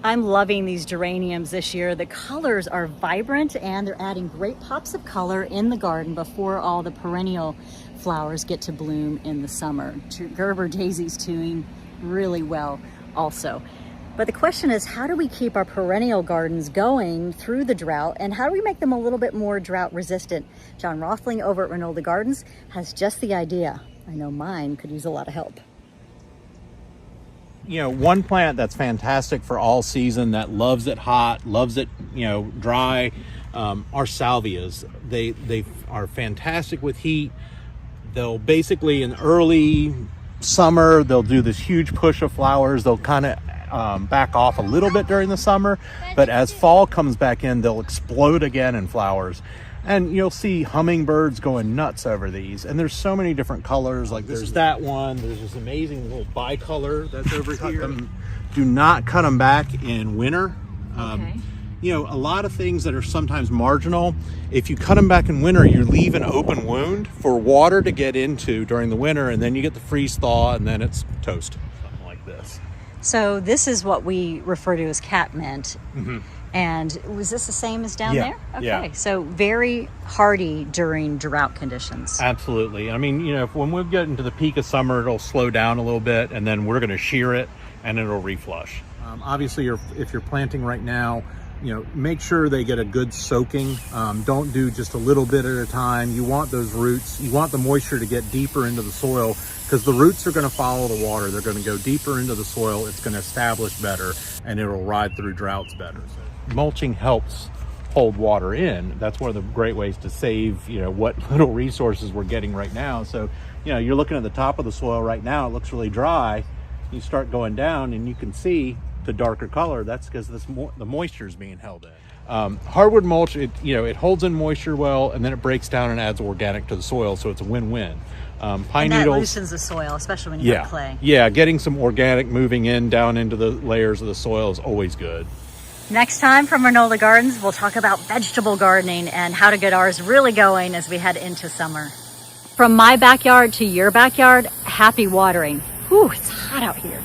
I'm loving these geraniums this year. The colors are vibrant and they're adding great pops of color in the garden before all the perennial flowers get to bloom in the summer. Gerber daisies doing really well also. But the question is, how do we keep our perennial gardens going through the drought, and how do we make them a little bit more drought resistant? Jon Roethling over at Reynolda Gardens has just the idea. I know mine could use a lot of help. You know, one plant that's fantastic for all season, that loves it hot, loves it, you know, dry, are salvias. They are fantastic with heat. They'll basically, in early summer, they'll do this huge push of flowers. They'll kind of back off a little bit during the summer, but as fall comes back in, they'll explode again in flowers. And you'll see hummingbirds going nuts over these. And there's so many different colors. Like there's that one. There's this amazing little bicolor that's over here. Do not cut them back in winter. Okay. You know, a lot of things that are sometimes marginal, if you cut them back in winter, you leave an open wound for water to get into during the winter, and then you get the freeze thaw, and then it's toast. Something like this. So this is what we refer to as catmint. Mm-hmm. And was this the same as down there? Okay, yeah. So very hardy during drought conditions. Absolutely. I mean, you know, when we get into the peak of summer, it'll slow down a little bit, and then we're going to shear it, and it'll reflush. Obviously, if you're planting right now, you know, make sure they get a good soaking. Don't do just a little bit at a time. You want those roots, you want the moisture to get deeper into the soil, because the roots are going to follow the water. They're going to go deeper into the soil. It's going to establish better, and it'll ride through droughts better. So mulching helps hold water in. That's one of the great ways to save, you know, what little resources we're getting right now. So, you know, you're looking at the top of the soil right now, it looks really dry. You start going down and you can see the darker color. That's because the moisture is being held in. Hardwood mulch, it holds in moisture well, and then it breaks down and adds organic to the soil, so it's a win-win. Pine and that needles loosens the soil, especially when you have clay. Yeah, getting some organic moving in down into the layers of the soil is always good. Next time from Reynolda Gardens, we'll talk about vegetable gardening and how to get ours really going as we head into summer. From my backyard to your backyard, happy watering. Whew, it's hot out here.